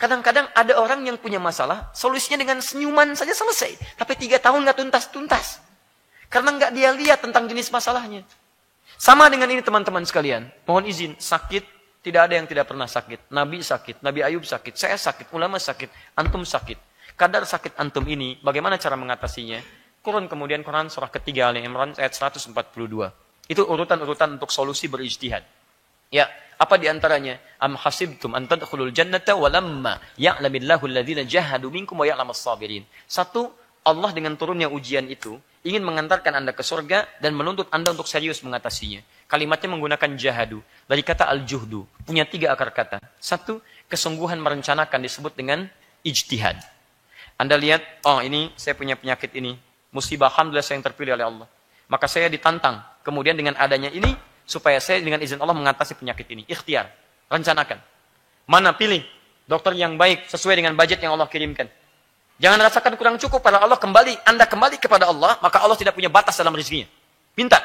Kadang-kadang ada orang yang punya masalah, solusinya dengan senyuman saja selesai. Tapi 3 tahun nggak tuntas-tuntas. Karena nggak dia lihat tentang jenis masalahnya. Sama dengan ini teman-teman sekalian. Mohon izin, sakit, tidak ada yang tidak pernah sakit. Nabi sakit, Nabi Ayub sakit, saya sakit, ulama sakit, antum sakit. Kadar sakit antum ini, bagaimana cara mengatasinya? Quran surah ketiga Ali Imran ayat 142. Itu urutan-urutan untuk solusi berijtihad. Ya, apa diantaranya? Am hasibtum an tadkhulul jannata walamma ya'lamillahu alladhina jahadu minkum wa ya'lamas sabirin. Satu, Allah dengan turunnya ujian itu ingin mengantarkan Anda ke surga dan menuntut Anda untuk serius mengatasinya. Kalimatnya menggunakan jahadu. Dari kata al-juhdu. Punya 3 akar kata. Satu, kesungguhan merencanakan disebut dengan ijtihad. Anda lihat, oh ini saya punya penyakit ini. Musibah, alhamdulillah saya yang terpilih oleh Allah. Maka saya ditantang. Kemudian dengan adanya ini, supaya saya dengan izin Allah mengatasi penyakit ini. Ikhtiar. Rencanakan. Mana pilih? Dokter yang baik sesuai dengan budget yang Allah kirimkan. Jangan rasakan kurang cukup pada Allah Anda kembali kepada Allah, maka Allah tidak punya batas dalam rezekinya. Minta.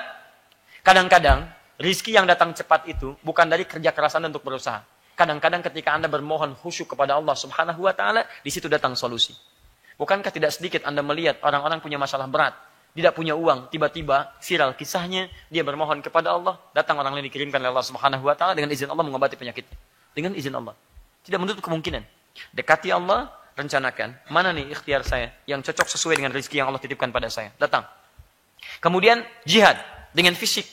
Kadang-kadang, rezeki yang datang cepat itu bukan dari kerja keras Anda untuk berusaha. Kadang-kadang ketika Anda bermohon khusyuk kepada Allah Subhanahu wa taala, di situ datang solusi. Bukankah tidak sedikit Anda melihat orang-orang punya masalah berat, tidak punya uang, tiba-tiba viral kisahnya, dia bermohon kepada Allah, datang orang lain dikirimkan oleh Allah Subhanahu wa taala dengan izin Allah mengobati penyakitnya. Dengan izin Allah. Tidak menutup kemungkinan. Dekati Allah, rencanakan, mana nih ikhtiar saya yang cocok sesuai dengan rezeki yang Allah titipkan pada saya. Datang. Kemudian jihad dengan fisik.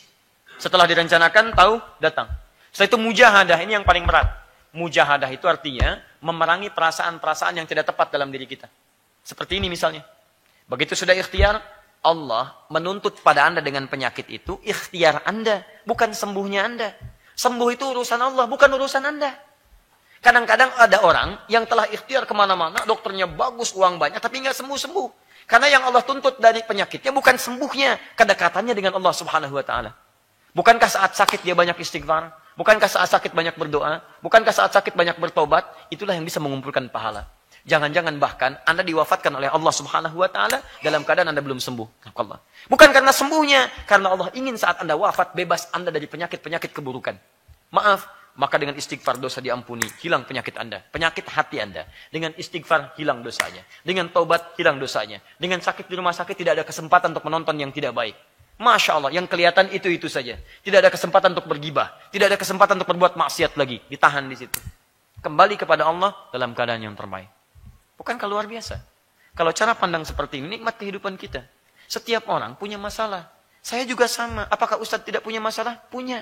Setelah direncanakan, tahu, datang. Setelah itu mujahadah, ini yang paling berat. Mujahadah itu artinya memerangi perasaan-perasaan yang tidak tepat dalam diri kita. Seperti ini misalnya. Begitu sudah ikhtiar, Allah menuntut pada Anda dengan penyakit itu, ikhtiar Anda, bukan sembuhnya Anda. Sembuh itu urusan Allah, bukan urusan Anda. Kadang-kadang ada orang yang telah ikhtiar kemana-mana, dokternya bagus, uang banyak, tapi nggak sembuh-sembuh. Karena yang Allah tuntut dari penyakitnya bukan sembuhnya, kedekatannya dengan Allah Subhanahu wa taala. Bukankah saat sakit dia banyak istighfar? Bukankah saat sakit banyak berdoa? Bukankah saat sakit banyak bertobat? Itulah yang bisa mengumpulkan pahala. Jangan-jangan bahkan Anda diwafatkan oleh Allah Subhanahu wa taala dalam keadaan Anda belum sembuh. Allah. Bukan karena sembuhnya, karena Allah ingin saat Anda wafat bebas Anda dari penyakit-penyakit keburukan. Maaf, maka dengan istighfar dosa diampuni, hilang penyakit Anda, penyakit hati Anda. Dengan istighfar hilang dosanya, dengan taubat hilang dosanya. Dengan sakit di rumah sakit tidak ada kesempatan untuk menonton yang tidak baik. Masya Allah, yang kelihatan itu saja. Tidak ada kesempatan untuk bergibah, tidak ada kesempatan untuk berbuat maksiat lagi, ditahan di situ. Kembali kepada Allah dalam keadaan yang terbaik. Bukankah luar biasa? Kalau cara pandang seperti ini, nikmat kehidupan kita. Setiap orang punya masalah. Saya juga sama. Apakah Ustadz tidak punya masalah? Punya.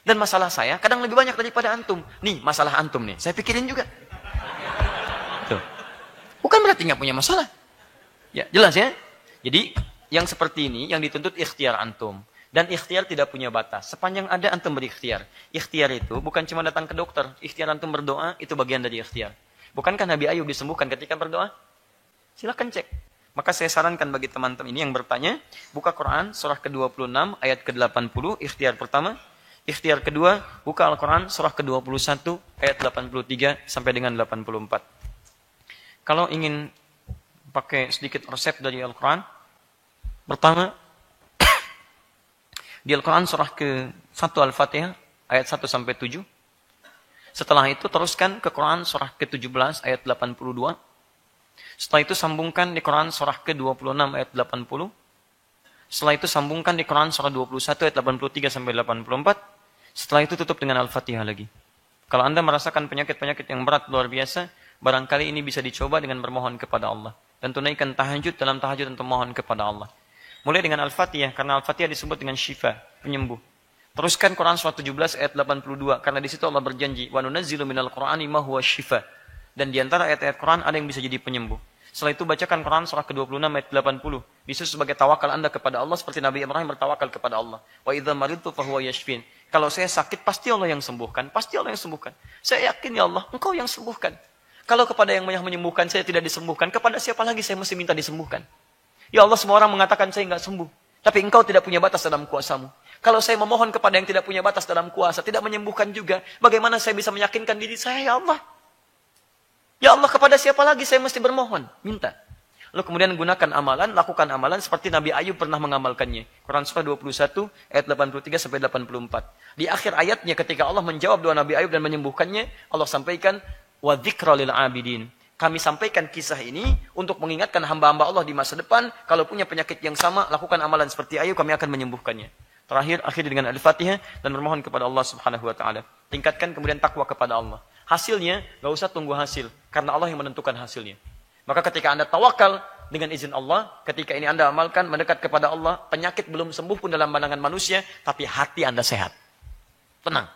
Dan masalah saya kadang lebih banyak daripada antum. Nih, masalah antum nih. Saya pikirin juga. Tuh. Bukan berarti nggak punya masalah. Ya, jelas ya. Jadi, yang seperti ini, yang dituntut ikhtiar antum. Dan ikhtiar tidak punya batas. Sepanjang ada antum berikhtiar. Ikhtiar itu bukan cuma datang ke dokter. Ikhtiar antum berdoa, itu bagian dari ikhtiar. Bukankah Nabi Ayub disembuhkan ketika berdoa? Silakan cek. Maka saya sarankan bagi teman-teman ini yang bertanya, buka Quran surah ke-26 ayat ke-80, ikhtiar pertama. Ikhtiar kedua, buka Al-Quran surah ke-21 ayat 83 sampai dengan 84. Kalau ingin pakai sedikit resep dari Al-Quran, pertama, di Al-Quran surah ke-1 Al-Fatihah ayat 1 sampai 7. Setelah itu teruskan ke Quran surah ke-17 ayat 82. Setelah itu sambungkan di Quran surah ke-26 ayat 80. Setelah itu sambungkan di Quran surah 21 ayat 83 sampai 84. Setelah itu tutup dengan Al-Fatihah lagi. Kalau Anda merasakan penyakit-penyakit yang berat luar biasa, barangkali ini bisa dicoba dengan bermohon kepada Allah. Dan tunaikan tahajud dalam tahajud untuk mohon kepada Allah. Mulai dengan Al-Fatihah, karena Al-Fatihah disebut dengan syifa, penyembuh. Teruskan Quran surah 17 ayat 82, karena di situ Allah berjanji, wa nunazzilu minal Qur'ani ma huwa syifa. Dan di antara ayat-ayat Quran ada yang bisa jadi penyembuh. Setelah itu bacakan Quran surah ke-26 ayat 80. Disitu sebagai tawakal Anda kepada Allah seperti Nabi Ibrahim bertawakal kepada Allah. Wa idza maridtu fa huwa yashfin. Kalau saya sakit pasti Allah yang sembuhkan, pasti Allah yang sembuhkan. Saya yakin ya Allah, Engkau yang sembuhkan. Kalau kepada yang menyembuhkan saya tidak disembuhkan, kepada siapa lagi saya mesti minta disembuhkan? Ya Allah, semua orang mengatakan saya enggak sembuh, tapi Engkau tidak punya batas dalam kuasa-Mu. Kalau saya memohon kepada yang tidak punya batas dalam kuasa, tidak menyembuhkan juga, bagaimana saya bisa meyakinkan diri saya, ya Allah? Ya Allah, kepada siapa lagi saya mesti bermohon? Minta. Lalu kemudian gunakan amalan, lakukan amalan seperti Nabi Ayub pernah mengamalkannya. Quran surah 21 ayat 83 sampai 84. Di akhir ayatnya ketika Allah menjawab doa Nabi Ayub dan menyembuhkannya, Allah sampaikan, wa dzikra lil 'abidin. Kami sampaikan kisah ini untuk mengingatkan hamba-hamba Allah di masa depan, kalau punya penyakit yang sama, lakukan amalan seperti Ayub, kami akan menyembuhkannya. Terakhir, akhir dengan Al-Fatihah dan bermohon kepada Allah Subhanahu wa taala. Tingkatkan kemudian takwa kepada Allah. Hasilnya, enggak usah tunggu hasil, karena Allah yang menentukan hasilnya. Maka ketika Anda tawakal dengan izin Allah, ketika ini Anda amalkan, mendekat kepada Allah, penyakit belum sembuh pun dalam pandangan manusia, tapi hati Anda sehat. Tenang.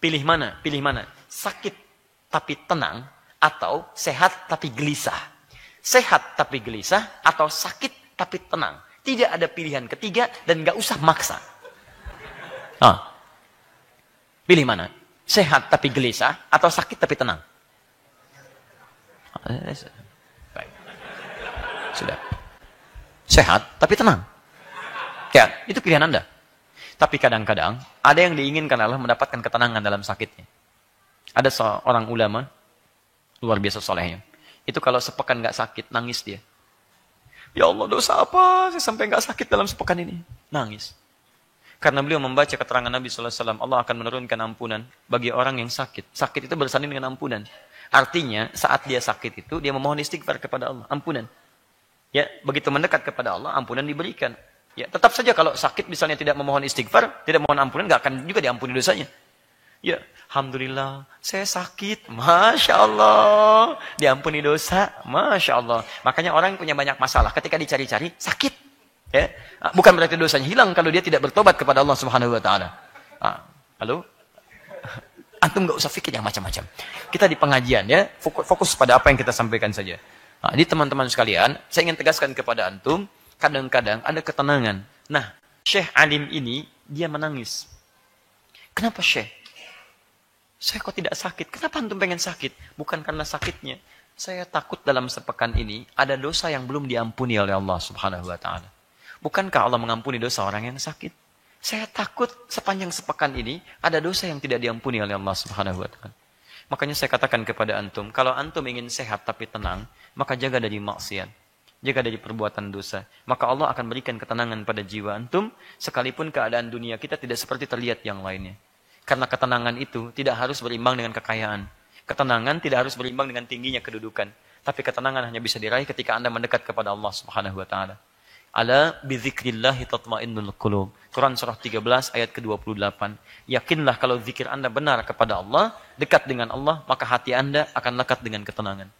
Pilih mana? Pilih mana? Sakit tapi tenang, atau sehat tapi gelisah. Sehat tapi gelisah, atau sakit tapi tenang. Tidak ada pilihan ketiga dan nggak usah maksa. Pilih mana? Sehat tapi gelisah, atau sakit tapi tenang? Baik. Sudah. Sehat tapi tenang. Ya, itu pilihan Anda. Tapi kadang-kadang ada yang diinginkan adalah mendapatkan ketenangan dalam sakitnya. Ada seorang ulama luar biasa solehnya. Itu kalau sepekan nggak sakit, nangis dia. Ya Allah, dosa apa? Saya sampai nggak sakit dalam sepekan ini. Nangis. Karena beliau membaca keterangan Nabi SAW, Allah akan menurunkan ampunan bagi orang yang sakit. Sakit itu bersanding dengan ampunan. Artinya, saat dia sakit itu, dia memohon istighfar kepada Allah. Ampunan. Ya, begitu mendekat kepada Allah, ampunan diberikan. Ya, tetap saja kalau sakit misalnya tidak memohon istighfar, tidak mohon ampunan, nggak akan juga diampuni dosanya. Ya, alhamdulillah, saya sakit, masya Allah, diampuni dosa, masya Allah. Makanya orang yang punya banyak masalah, ketika dicari-cari sakit, ya, bukan berarti dosanya hilang kalau dia tidak bertobat kepada Allah Subhanahu Wa Taala. Halo, antum nggak usah pikir yang macam-macam. Kita di pengajian ya, fokus pada apa yang kita sampaikan saja. Jadi teman-teman sekalian, saya ingin tegaskan kepada antum, kadang-kadang ada ketenangan. Nah, Syekh Alim ini dia menangis. Kenapa Syekh? Saya kok tidak sakit? Kenapa antum pengen sakit? Bukan karena sakitnya. Saya takut dalam sepekan ini ada dosa yang belum diampuni oleh Allah Subhanahu wa taala. Bukankah Allah mengampuni dosa orang yang sakit? Saya takut sepanjang sepekan ini ada dosa yang tidak diampuni oleh Allah Subhanahu wa taala. Makanya saya katakan kepada antum, kalau antum ingin sehat tapi tenang, maka jaga dari maksiat. Jaga dari perbuatan dosa. Maka Allah akan berikan ketenangan pada jiwa antum, sekalipun keadaan dunia kita tidak seperti terlihat yang lainnya. Karena ketenangan itu tidak harus berimbang dengan kekayaan. Ketenangan tidak harus berimbang dengan tingginya kedudukan. Tapi ketenangan hanya bisa diraih ketika Anda mendekat kepada Allah Subhanahu wa taala. Ala bidzikrillahi tatmainnul qulub. Quran surah 13 ayat ke-28. Yakinlah kalau zikir Anda benar kepada Allah, dekat dengan Allah, maka hati Anda akan lekat dengan ketenangan.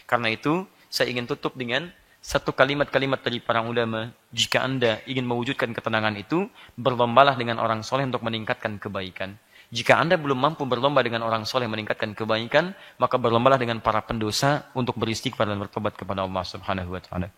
Karena itu, saya ingin tutup dengan satu kalimat-kalimat dari para ulama. Jika Anda ingin mewujudkan ketenangan itu, berlombalah dengan orang soleh untuk meningkatkan kebaikan. Jika Anda belum mampu berlomba dengan orang soleh meningkatkan kebaikan, maka berlombalah dengan para pendosa untuk beristighfar dan bertobat kepada Allah Subhanahu wa taala.